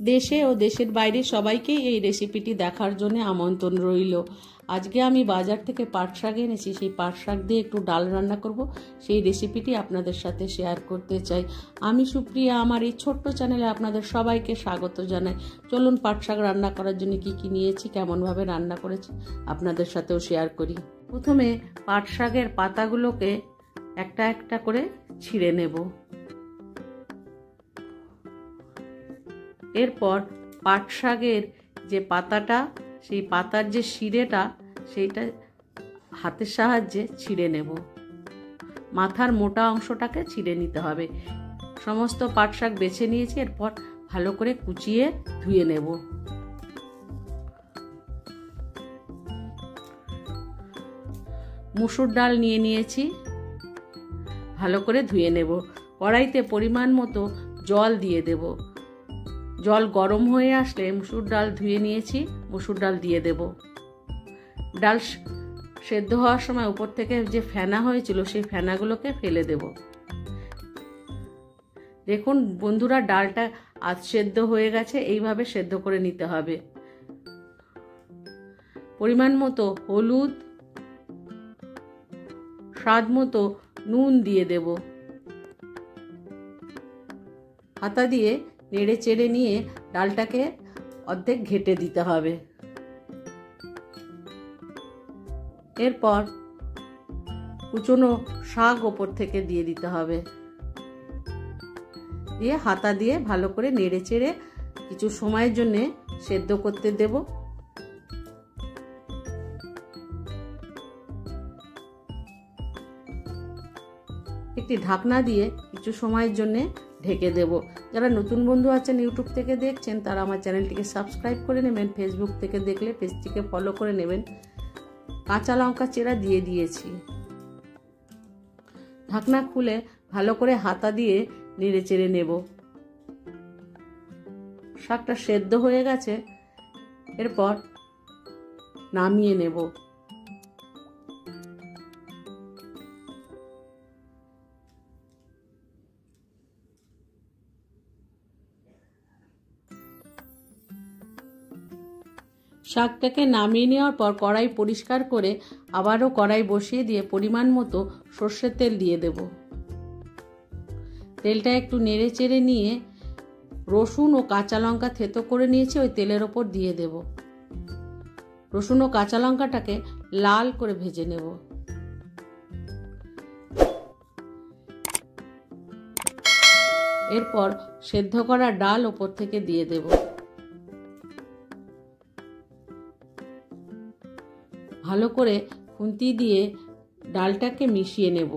দেশে ও দেশের বাইরে সবাইকেই এই রেসিপিটি দেখার জন্য আমন্ত্রণ রইল। আজকে আমি বাজার থেকে পাট শাক এনেছি, সেই পাট শাক দিয়ে একটু ডাল রান্না করব। সেই রেসিপিটি আপনাদের সাথে শেয়ার করতে চাই। আমি সুপ্রিয়া, আমার এই ছোট্ট চ্যানেলে আপনাদের সবাইকে স্বাগত জানাই। চলুন পাট শাক রান্না করার জন্য কি কি নিয়েছি, কেমনভাবে রান্না করেছি আপনাদের সাথেও শেয়ার করি। প্রথমে পাট শাকের পাতাগুলোকে একটা একটা করে ছিঁড়ে নেব। এরপর পাট শাকের যে পাতাটা, সেই পাতার যে শিরেটা, সেইটা হাতের সাহায্যে ছিঁড়ে নেব। মাথার মোটা অংশটাকে ছিঁড়ে নিতে হবে। সমস্ত পাট শাক বেছে নিয়েছি। এরপর ভালো করে কুচিয়ে ধুয়ে নেব। মুসুর ডাল নিয়ে নিয়েছি, ভালো করে ধুয়ে নেব। কড়াইতে পরিমাণ মতো জল দিয়ে দেব। জল গরম হয়ে আসলে মুসুর ডাল ধুয়ে নিয়েছি, মুসুর ডাল দিয়ে দেব। ডাল সেদ্ধ হওয়ার সময় উপর থেকে যে ফেনা হয়েছিল, সেই ফেনাগুলোকে ফেলে দেব। দেখুন বন্ধুরা, ডালটা আধ সেদ্ধ হয়ে গেছে। এইভাবে সেদ্ধ করে নিতে হবে। পরিমাণ মতো হলুদ, স্বাদ মতো নুন দিয়ে দেব। হাতা দিয়ে নেড়ে চেড়ে নিয়ে ডালটাকে অর্ধেক ঘেটে দিতে হবে। এরপর কুচনো শাক ওপর থেকে দিয়ে দিতে হবে। দিয়ে হাতা দিয়ে ভালো করে নেড়ে চেড়ে কিছু সময়ের জন্য সেদ্ধ করতে দেব। একটি ঢাকনা দিয়ে কিছু সময়ের জন্য ঢেকে দেব। যারা নতুন বন্ধু আছেন ইউটিউব থেকে দেখছেন, তারা আমার চ্যানেলটিকে সাবস্ক্রাইব করে নেবেন। ফেসবুক থেকে দেখলে পেজটিকে ফলো করে নেবেন। কাঁচা লঙ্কা চেরা দিয়ে দিয়েছি। ঢাকনা খুলে ভালো করে হাতা দিয়ে নেড়ে চেড়ে নেব। শাকটা সেদ্ধ হয়ে গেছে। এরপর নামিয়ে নেব। শাকটাকে নামিয়ে নেওয়ার পর কড়াই পরিষ্কার করে আবারও কড়াই বসিয়ে দিয়ে পরিমাণ মতো সর্ষের তেল দিয়ে দেব। তেলটা একটু নেড়ে চেড়ে নিয়ে রসুন ও কাঁচা লঙ্কা থেতো করে নিয়েছি, ওই তেলের ওপর দিয়ে দেব। রসুন ও কাঁচা লঙ্কাটাকে লাল করে ভেজে নেব। এরপর সেদ্ধ করা ডাল ওপর থেকে দিয়ে দেব। ভালো করে খুন্তি দিয়ে ডালটাকে মিশিয়ে নেব।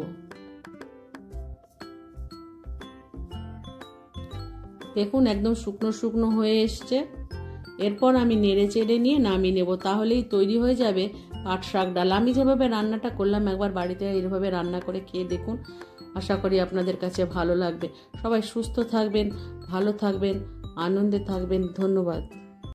দেখুন একদম শুকনো শুকনো হয়ে এসছে। এরপর আমি নেড়ে চেড়ে নিয়ে নামিয়ে নেব। তাহলেই তৈরি হয়ে যাবে পাট শাক ডাল। আমি যেভাবে রান্নাটা করলাম, একবার বাড়িতে এইভাবে রান্না করে খেয়ে দেখুন। আশা করি আপনাদের কাছে ভালো লাগবে। সবাই সুস্থ থাকবেন, ভালো থাকবেন, আনন্দে থাকবেন। ধন্যবাদ।